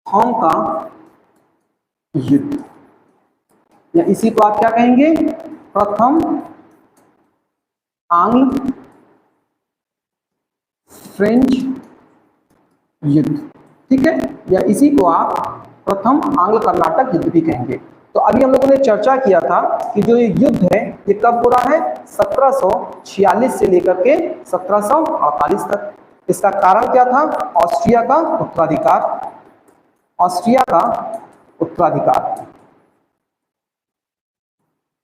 थॉम का युद्ध, या इसी को आप क्या कहेंगे? प्रथम आंग्ल फ्रेंच युद्ध। ठीक है, या इसी को आप प्रथम आंग्ल कर्नाटक युद्ध भी कहेंगे। तो अभी हम लोगों ने चर्चा किया था कि जो ये युद्ध है ये कब हो रहा है? 1746 से लेकर के 1748 तक। इसका कारण क्या था? ऑस्ट्रिया का उत्तराधिकार। ऑस्ट्रिया का उत्तराधिकार।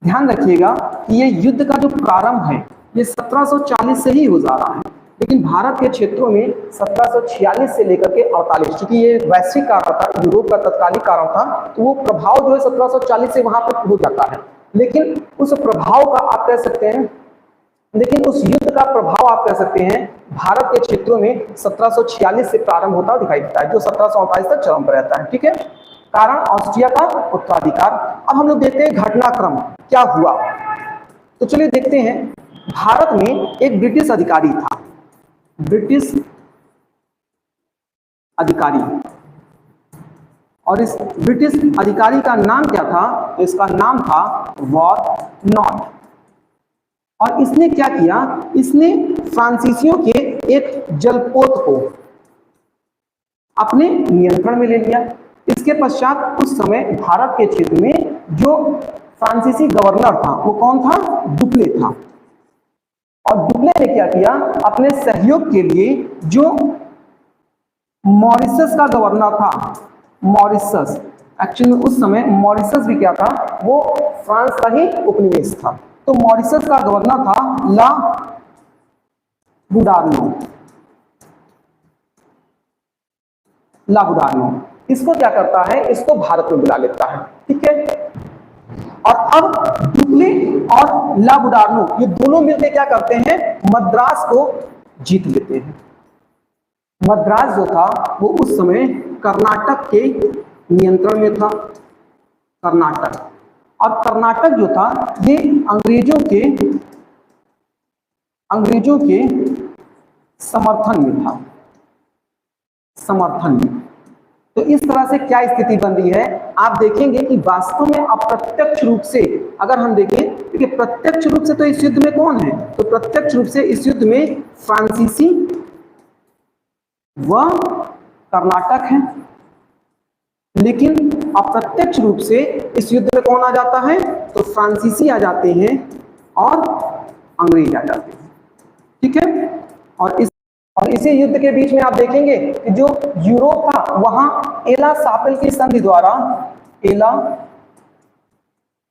ध्यान रखिएगा कि ये युद्ध का जो प्रारंभ है ये 1740 से ही हो जा रहा है, लेकिन भारत के क्षेत्रों में 1746 से लेकर के 48, क्योंकि ये वैश्विक कारण था, यूरोप का तत्कालिक कारण था, तो वो प्रभाव जो है 1740 से वहां पर हो जाता है। लेकिन उस प्रभाव का आप कह सकते हैं, लेकिन उस युद्ध का प्रभाव आप कह सकते हैं भारत के क्षेत्रों में 1746 से प्रारंभ होता दिखाई देता है, जो 1748 तक चरम पर रहता है। ठीक है, कारण ऑस्ट्रिया का उत्तराधिकार। अब हम लोग देखते हैं घटनाक्रम क्या हुआ। तो चलिए देखते हैं। भारत में एक ब्रिटिश अधिकारी था, ब्रिटिश अधिकारी, और इस ब्रिटिश अधिकारी का नाम क्या था? तो इसका नाम था वॉरनॉट। और इसने क्या किया? इसने फ्रांसीसियों के एक जलपोत को अपने नियंत्रण में ले लिया। इसके पश्चात उस समय भारत के क्षेत्र में जो फ्रांसीसी गवर्नर था वो कौन था? डुप्ले था। और डुप्ले ने क्या किया? अपने सहयोग के लिए जो मॉरिशस का गवर्नर था, मॉरिशस, एक्चुअली उस समय मॉरिशस भी क्या था? वो फ्रांस का ही उपनिवेश था। तो मॉरिशस का गवर्नर था ला बुडार्नो। ला बुडार्नो इसको क्या करता है? इसको भारत में बुला लेता है। ठीक है, और अब डुप्ले और ला बुडार्नो ये दोनों मिलकर क्या करते हैं? मद्रास को जीत लेते हैं। मद्रास जो था वो उस समय कर्नाटक के नियंत्रण में था। कर्नाटक, और कर्नाटक जो था ये अंग्रेजों के समर्थन में था, समर्थन में। तो इस तरह से क्या स्थिति बन रही है आप देखेंगे कि वास्तव में अप्रत्यक्ष रूप से अगर हम देखें, क्योंकि प्रत्यक्ष रूप से तो इस युद्ध में कौन है? तो प्रत्यक्ष रूप से इस युद्ध में फ्रांसीसी व कर्नाटक है, लेकिन अप्रत्यक्ष रूप से इस युद्ध में कौन आ जाता है? तो फ्रांसीसी आ जाते हैं और अंग्रेज आ जाते हैं। ठीक है, और इसी युद्ध के बीच में आप देखेंगे कि जो यूरोप था वहां एला सापेल की संधि द्वारा, एला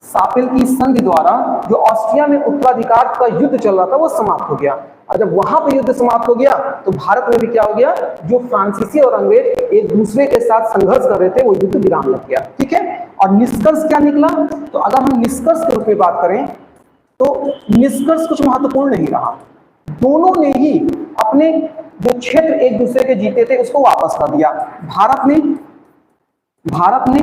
सापेल की संधि द्वारा जो ऑस्ट्रिया में उत्तराधिकार का युद्ध चल रहा था वो समाप्त हो गया। और जब वहां पर युद्ध समाप्त हो गया तो भारत में भी क्या हो गया? जो फ्रांसीसी और अंग्रेज एक दूसरे के साथ संघर्ष कर रहे थे वो युद्ध विराम लग गया। ठीक है, और निष्कर्ष क्या निकला? तो अगर हम निष्कर्ष के रूप में बात करें तो निष्कर्ष कुछ महत्वपूर्ण नहीं रहा। दोनों ने ही अपने जो क्षेत्र एक दूसरे के जीते थे उसको वापस कर दिया। भारत ने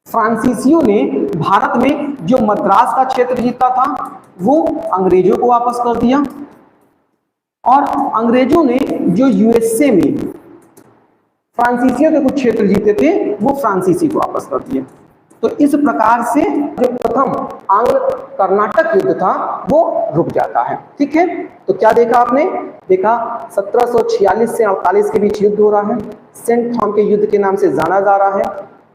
फ्रांसीसियों ने भारत में जो मद्रास का क्षेत्र जीता था वो अंग्रेजों को वापस कर दिया, और अंग्रेजों ने जो यूएसए में फ्रांसीसियों के कुछ क्षेत्र जीते थे वो फ्रांसीसी को वापस कर दिए। तो इस प्रकार से जो प्रथम आंग्ल कर्नाटक युद्ध था वो रुक जाता है। ठीक है, तो क्या देखा आपने? देखा 1746 से 48 के बीच युद्ध हो रहा है, सेंट थॉम के युद्ध के नाम से जाना जा रहा है।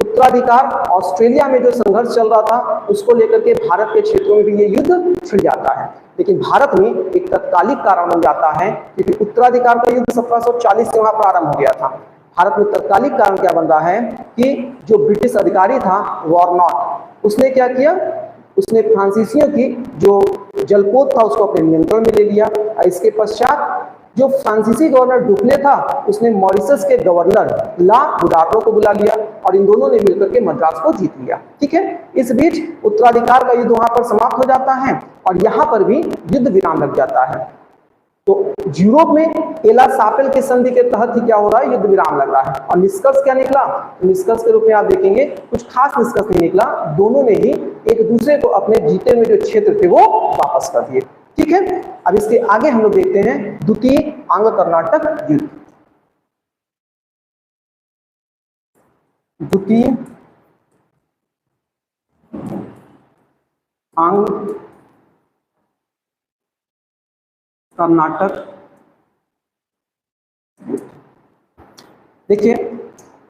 उत्तराधिकार ऑस्ट्रेलिया में जो संघर्ष चल रहा था उसको लेकर के भारत के क्षेत्रों में भी ये युद्ध छिड़ जाता है, लेकिन भारत में एक तत्कालिक कारण बन जाता है क्योंकि उत्तराधिकार का युद्ध 1740 से वहां प्रारंभ हो गया था। भारत में तत्कालिक कारण क्या बन रहा है कि जो ब्रिटिश अधिकारी था वॉरनॉट, उसने क्या किया, उसने फ्रांसीसियों की जो जलपोत था उसको अपने नियंत्रण में ले लिया। और इसके पश्चात जो फ्रांसीसी गवर्नर डुप्ले था उसने मॉरिशस के गवर्नर ला बुडार्लो को बुला लिया और इन दोनों ने मिलकर के मद्रास को जीत लिया। ठीक है, इस बीच उत्तराधिकार का युद्ध वहां पर समाप्त हो जाता है और यहाँ पर भी युद्ध विराम लग जाता है। तो यूरोप में एला सापेल के संधि के तहत ही क्या हो रहा है, युद्ध विराम लग रहा है। और निष्कर्ष क्या निकला? निष्कर्ष के रूप में आप देखेंगे कुछ खास निष्कर्ष नहीं निकला, दोनों ने ही एक दूसरे को अपने जीते हुए जो क्षेत्र थे वो वापस कर दिए। ठीक है, अब इसके आगे हम लोग देखते हैं द्वितीय आंग्ल कर्नाटक युद्ध। द्वितीय आंग्ल कर्नाटक। देखिए,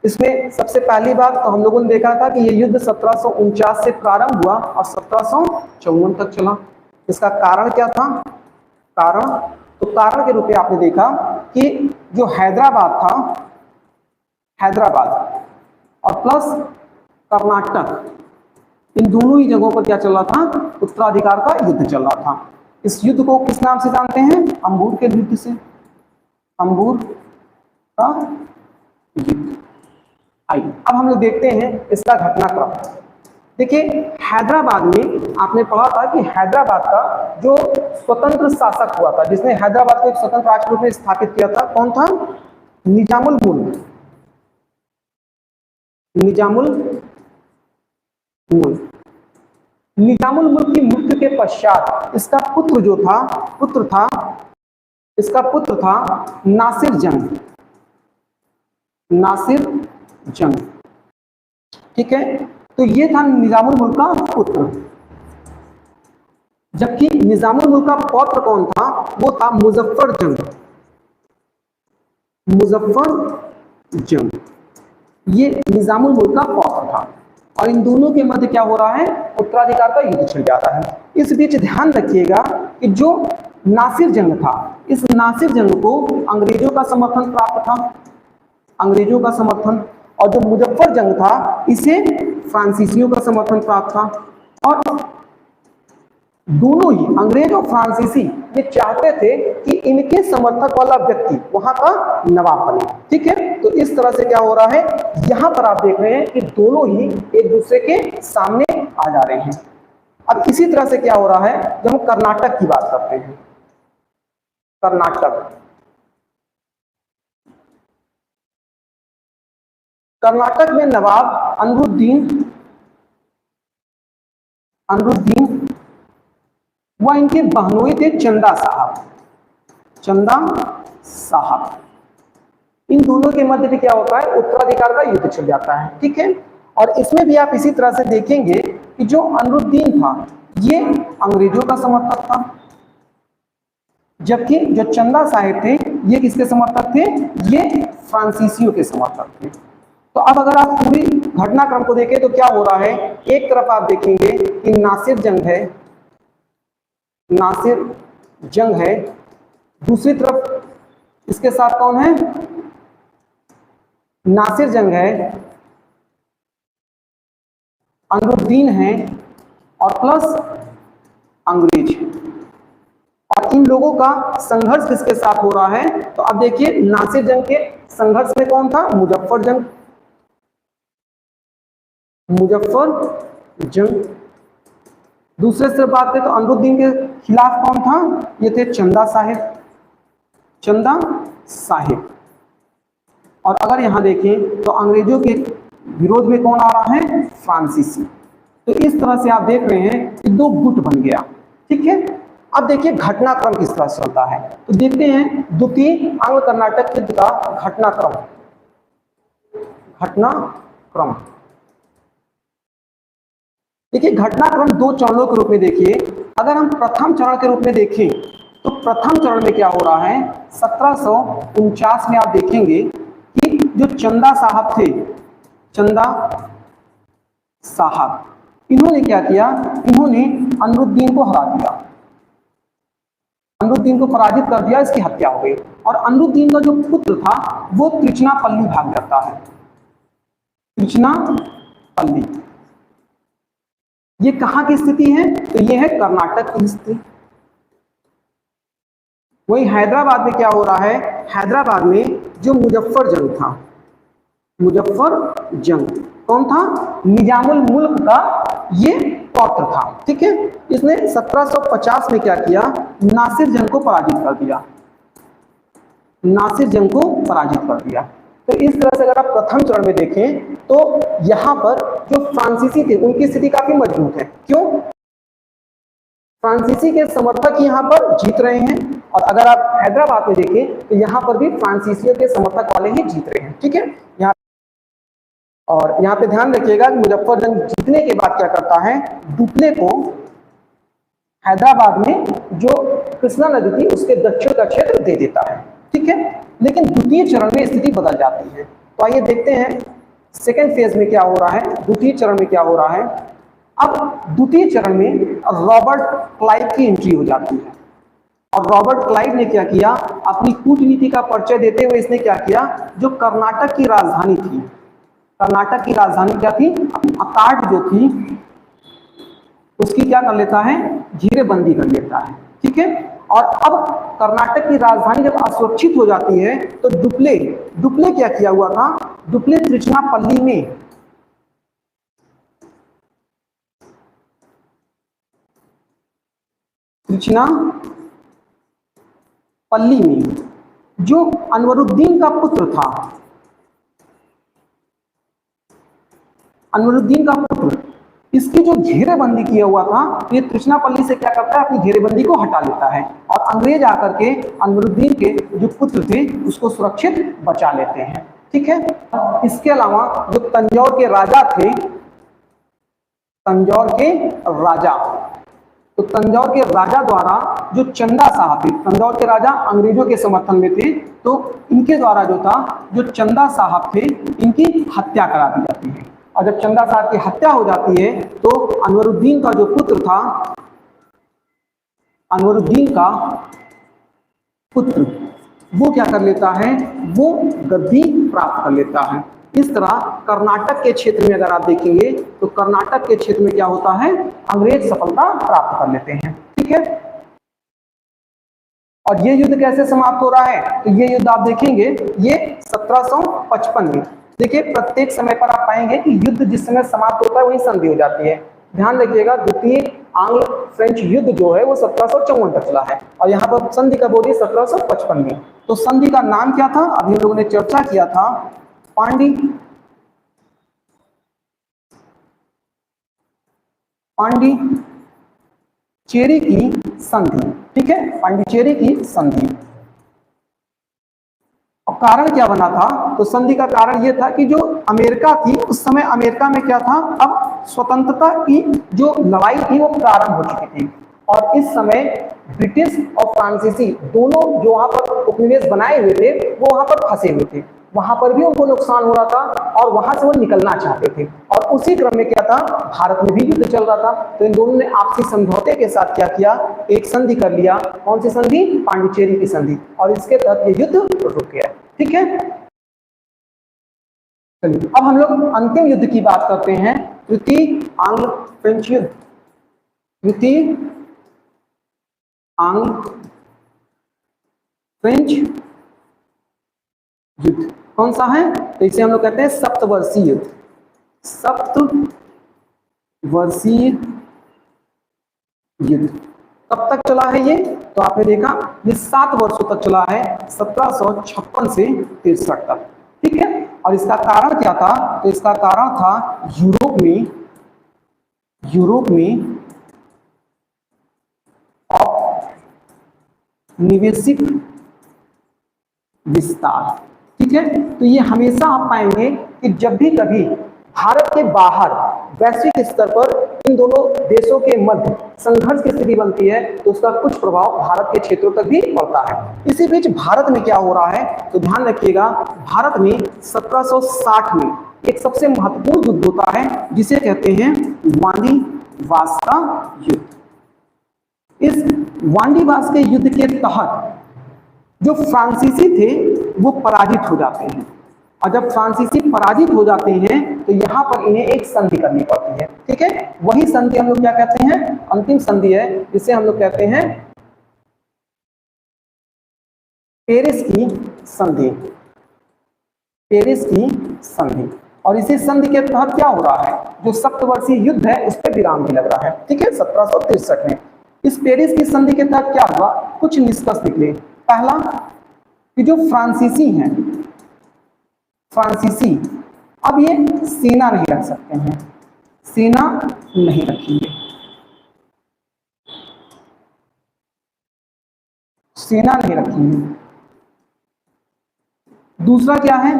इसमें सबसे पहली बात तो हम लोगों ने देखा था कि यह युद्ध 1749 से प्रारंभ हुआ और 1754 तक चला। इसका कारण क्या था? कारण के रूप में आपने देखा कि जो हैदराबाद था, हैदराबाद और प्लस कर्नाटक, इन दोनों ही जगहों पर क्या चल रहा था? उत्तराधिकार का युद्ध चल रहा था। इस युद्ध को किस नाम से जानते हैं? अंबूर के युद्ध से, अंबूर का युद्ध। आइए अब हम लोग देखते हैं इसका घटनाक्रम। देखिए, हैदराबाद में आपने पढ़ा था कि हैदराबाद का जो स्वतंत्र शासक हुआ था, जिसने हैदराबाद को एक स्वतंत्र राष्ट्र के रूप में स्थापित किया था, कौन था? निजामुल मुल्क। निजामुल मुल्क। निजामुल मुल्क की मृत्यु के पश्चात इसका पुत्र जो था, इसका पुत्र था नासिर जंग। नासिर जंग, ठीक है, तो ये था निजामुल मुल्क का पुत्र। जबकि निजामुल मुल्क का पौत्र कौन था? वो था मुजफ्फर जंग। मुजफ्फर जंग ये निजामुल मुल्क का पौत्र था और इन दोनों के मध्य क्या हो रहा है? उत्तराधिकार का युद्ध छिड़ जाता है। इस बीच ध्यान रखिएगा कि जो नासिर जंग था, इस नासिर जंग को अंग्रेजों का समर्थन प्राप्त था, अंग्रेजों का समर्थन, और जो मुजफ्फर जंग था इसे फ्रांसीसियों का समर्थन प्राप्त था। और दोनों ही अंग्रेज और फ्रांसीसी ये चाहते थे कि इनके समर्थक वाला व्यक्ति वहां का नवाब बने। ठीक है, तो इस तरह से क्या हो रहा है, यहां पर आप देख रहे हैं कि दोनों ही एक दूसरे के सामने आ जा रहे हैं। अब इसी तरह से क्या हो रहा है, जब हम कर्नाटक की बात करते हैं, कर्नाटक में नवाब अनिरुद्दीन वह इनके बहनोई थे चंदा साहब। इन दोनों के मध्य क्या होता है? उत्तराधिकार का युद्ध चल जाता है। ठीक है, और इसमें भी आप इसी तरह से देखेंगे कि जो अनिरुद्दीन था ये अंग्रेजों का समर्थक था, जबकि जो चंदा साहेब थे ये किसके समर्थक थे? ये फ्रांसीसियों के समर्थक थे। तो अब अगर आप पूरी घटनाक्रम को देखें तो क्या हो रहा है, एक तरफ आप देखेंगे कि नासिर जंग है, दूसरी तरफ इसके साथ कौन है? नासिर जंग है, अनिरुद्दीन है और प्लस अंग्रेज है। और इन लोगों का संघर्ष किसके साथ हो रहा है? तो अब देखिए, नासिर जंग के संघर्ष में कौन था? मुजफ्फर जंग। दूसरे से बात करें तो अनिरुद्दीन के खिलाफ कौन था? ये थे चंदा साहिब। और अगर यहां देखें तो अंग्रेजों के विरोध में कौन आ रहा है? फ्रांसीसी। तो इस तरह से आप देख रहे हैं कि दो गुट बन गया। ठीक है, अब देखिए घटनाक्रम किस तरह से चलता है, तो देखते हैं द्वितीय आंग्ल कर्नाटक युद्ध का घटनाक्रम। घटनाक्रम देखिए, घटनाक्रम दो चरणों के रूप में देखिए। अगर हम प्रथम चरण के रूप में देखें तो प्रथम चरण में क्या हो रहा है, 1749 में आप देखेंगे कि जो चंदा साहब थे, चंदा साहब, इन्होंने क्या किया, इन्होंने अनरुद्दीन को हरा दिया, अनरुद्दीन को पराजित कर दिया, इसकी हत्या हो गई। और अनरुद्दीन का जो पुत्र था वो त्रिचनापल्ली भाग जाता है। त्रिचनापल्ली ये कहां की स्थिति है, तो ये है कर्नाटक की स्थिति। वही हैदराबाद में क्या हो रहा है, हैदराबाद में जो मुजफ्फर जंग था, मुजफ्फर जंग कौन था, निजामुल मुल्क का ये पौत्र था, ठीक है। इसने 1750 में क्या किया, नासिर जंग को पराजित कर दिया, नासिर जंग को पराजित कर दिया। तो इस तरह से अगर आप प्रथम चरण में देखें तो यहां पर जो फ्रांसीसी थे उनकी स्थिति काफी मजबूत है। क्यों, फ्रांसीसी के समर्थक यहां पर जीत रहे हैं, और अगर आप हैदराबाद में देखें तो यहां पर भी फ्रांसीसियों के समर्थक वाले ही जीत रहे हैं, ठीक है। यहाँ और यहाँ पे ध्यान रखिएगा कि मुजफ्फर जंग जीतने के बाद क्या करता है, डुप्ले को हैदराबाद में जो कृष्णा नदी थी उसके दक्षिण का क्षेत्र दे देता है, ठीक है। लेकिन द्वितीय चरण में स्थिति बदल जाती है। तो आइए देखते हैं सेकेंड फेज में क्या हो रहा है, द्वितीय चरण में क्या हो रहा है। अब द्वितीय चरण में रॉबर्ट क्लाइव की एंट्री हो जाती है, और रॉबर्ट क्लाइव ने क्या किया, अपनी कूटनीति का परिचय देते हुए इसने क्या किया, जो कर्नाटक की राजधानी थी, कर्नाटक की राजधानी क्या थी, अकाट जो थी उसकी क्या कर लेता है, घेरेबंदी कर लेता है, ठीक है। और अब कर्नाटक की राजधानी जब असुरक्षित हो जाती है तो डुप्ले क्या किया हुआ था, डुप्ले त्रिचनापल्ली में जो अनवरुद्दीन का पुत्र था, अनवरुद्दीन का पुत्र, इसकी जो घेरेबंदी किया हुआ था, ये त्रिचनापल्ली से क्या करता है, अपनी घेरेबंदी को हटा लेता है, और अंग्रेज आकर के अनवरुद्दीन के जो पुत्र थे उसको सुरक्षित बचा लेते हैं, ठीक है। इसके अलावा जो तंजौर के राजा थे, तंजौर के राजा, तो तंजौर के राजा द्वारा जो चंदा साहब थे, तंजौर के राजा अंग्रेजों के समर्थन में थे, तो इनके द्वारा जो था, जो चंदा साहब थे, इनकी हत्या करा दी जाती है। और जब चंदा साहब की हत्या हो जाती है तो अनवरुद्दीन का जो पुत्र था, अनवरुद्दीन का पुत्र, वो क्या कर लेता है, वो गद्दी प्राप्त कर लेता है। इस तरह कर्नाटक के क्षेत्र में अगर आप देखेंगे तो कर्नाटक के क्षेत्र में क्या होता है, अंग्रेज सफलता प्राप्त कर लेते हैं, ठीक है। और ये युद्ध कैसे समाप्त हो रहा है, तो ये युद्ध आप देखेंगे ये 1755 में। देखिए प्रत्येक समय पर आप पाएंगे कि युद्ध जिस समय समाप्त होता है वही संधि हो जाती है। ध्यान रखिएगा, द्वितीय आंग्ल फ्रेंच युद्ध जो है वो 1754 तक चला है, और यहाँ पर संधि कब हो रही है, 1755 में। तो संधि का नाम क्या था, अभी हम लोगों ने चर्चा किया था, पांडिचेरी की संधि, ठीक है, पांडिचेरी की संधि। और कारण क्या बना था, तो संधि का कारण यह था कि जो अमेरिका थी उस समय, अमेरिका में क्या था, अब स्वतंत्रता की जो लड़ाई थी वो प्रारंभ हो चुकी थी, और इस समय ब्रिटिश और फ्रांसीसी दोनों जो वहां पर उपनिवेश बनाए हुए थे वो वहां पर फंसे हुए थे, वहां पर भी उनको नुकसान हो रहा था और वहां से वो निकलना चाहते थे। और उसी क्रम में क्या था, भारत में भी युद्ध चल रहा था, तो इन दोनों ने आपसी समझौते के साथ क्या किया, एक संधि कर लिया। कौन सी संधि, पांडिचेरी की संधि, और इसके तहत ये युद्ध रुक गया, ठीक है। चलिए अब हम लोग अंतिम युद्ध की बात करते हैं, तृतीय आंग्ल फ्रेंच युद्ध। तृतीय आंग्ल फ्रेंच युद्ध कौन सा है, तो इसे हम लोग कहते हैं सप्तवर्षीय युद्ध। सप्तवर्षीय युद्ध कब तक चला है ये, तो आपने देखा ये 7 वर्षों तक चला है, 1756 से 63 तक, ठीक है। और इसका कारण क्या था, तो इसका कारण था यूरोप में निवेशित विस्तार। ठीक है, तो ये हमेशा आप पाएंगे कि जब भी कभी भारत के बाहर वैश्विक स्तर पर इन दोनों देशों के मध्य संघर्ष की स्थिति बनती है तो उसका कुछ प्रभाव भारत के क्षेत्रों तक भी पड़ता है। इसी बीच भारत में क्या हो रहा है, तो ध्यान रखिएगा, भारत में 1760 में एक सबसे महत्वपूर्ण युद्ध होता है जिसे कहते हैं वांडीवास का युद्ध। इस वांडीवास के युद्ध के तहत जो फ्रांसीसी थे वो पराजित हो जाते हैं, और जब फ्रांसीसी पराजित हो जाते हैं तो यहां पर इन्हें एक संधि करनी पड़ती है। ठीक है, वही संधि हम लोग क्या कहते हैं, अंतिम संधि है, जिसे हम लोग कहते हैं पेरिस की संधि। पेरिस की संधि, और इसी संधि के तहत क्या हो रहा है, जो सप्तवर्षीय युद्ध है उस पर विराम भी लग रहा है। ठीक है, 1763 में इस पेरिस की संधि के तहत क्या हुआ, कुछ निष्कर्ष निकले। पहला कि जो फ्रांसीसी हैं, फ्रांसीसी अब ये सेना नहीं रख सकते हैं, सेना नहीं रखेंगे, सेना नहीं रखेंगे। दूसरा क्या है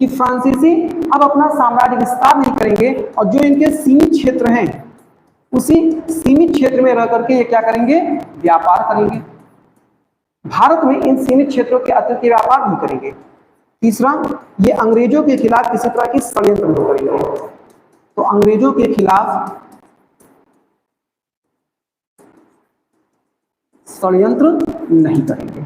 कि फ्रांसीसी अब अपना साम्राज्य विस्तार नहीं करेंगे, और जो इनके सीमित क्षेत्र हैं उसी सीमित क्षेत्र में रह करके ये क्या करेंगे, व्यापार करेंगे। भारत में इन सीमित क्षेत्रों के अतिरिक्त व्यापार नहीं करेंगे। तीसरा, ये अंग्रेजों के खिलाफ किसी तरह की षड्यंत्र नहीं करेंगे, तो अंग्रेजों के खिलाफ षड्यंत्र नहीं करेंगे।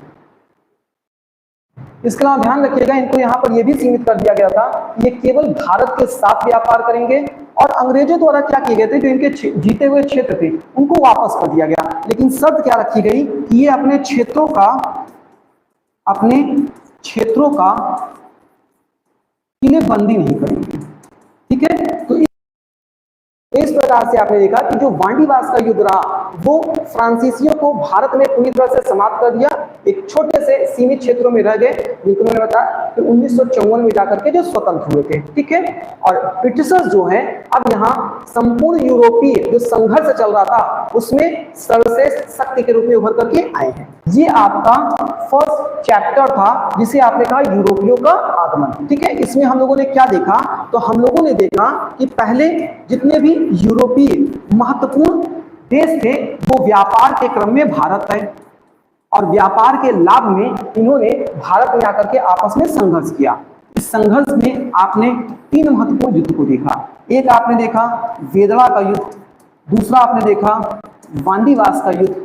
इसके अलावा ध्यान रखिएगा, इनको यहां पर यह भी सीमित कर दिया गया था, ये केवल भारत के साथ व्यापार करेंगे, और अंग्रेजों द्वारा क्या किए गए थे, जो इनके जीते हुए क्षेत्र थे उनको वापस कर दिया गया, लेकिन शर्त क्या रखी गई कि ये अपने क्षेत्रों का किलेबंदी नहीं करेंगे। ठीक है, तो इस प्रकार से आपने देखा कि जो वांडीवास का युद्ध रहा वो फ्रांसीसियों को भारत में पूरी तरह से समाप्त कर दिया, एक छोटे से सीमित क्षेत्रों में रह गए, जिनको मैंने बताया कि 1954 में जाकर के जो स्वतंत्र हुए थे। ठीक है, और ब्रिटिशर्स जो हैं अब यहाँ संपूर्ण यूरोपीय जो संघर्ष चल रहा था उसमें सर्वश्रेष्ठ शक्ति के रूप में उभर करके आए हैं। ये आपका फर्स्ट चैप्टर था जिसे आपने कहा यूरोपियों का आगमन। ठीक है, इसमें हम लोगों ने क्या देखा, तो हम लोगों ने देखा कि पहले जितने भी यूरोपीय महत्वपूर्ण देश थे वो व्यापार के क्रम में भारत है, और व्यापार के लाभ में इन्होंने भारत में आकर के आपस में संघर्ष किया। इस संघर्ष में आपने तीन महत्वपूर्ण युद्ध को देखा। एक आपने देखा वेदड़ा का युद्ध, दूसरा आपने देखा वांडीवास का युद्ध,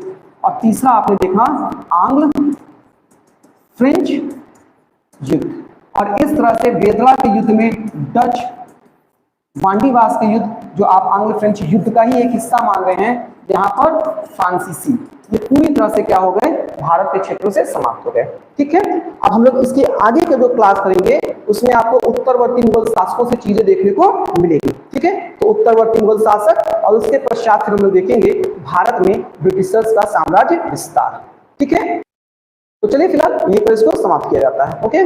और तीसरा आपने देखा आंग्ल फ्रेंच युद्ध। और इस तरह से वेदड़ा के युद्ध में डच, वांडीवास के युद्ध जो आप आंग्ल फ्रेंच युद्ध का ही एक हिस्सा मान रहे हैं, यहाँ पर फ्रांसीसी, ये पूरी तरह से क्या हो गए, भारत के क्षेत्रों से समाप्त हो गए। ठीक है, अब हम लोग इसके आगे के जो क्लास करेंगे उसमें आपको उत्तरवर्ती मुगल शासकों से चीजें देखने को मिलेगी। ठीक है, तो उत्तरवर्ती मुगल शासक और उसके पश्चात फिर हम लोग देखेंगे भारत में ब्रिटिशर्स का साम्राज्य विस्तार। ठीक है, तो चलिए फिलहाल यहीं पर इसको समाप्त किया जाता है। ओके।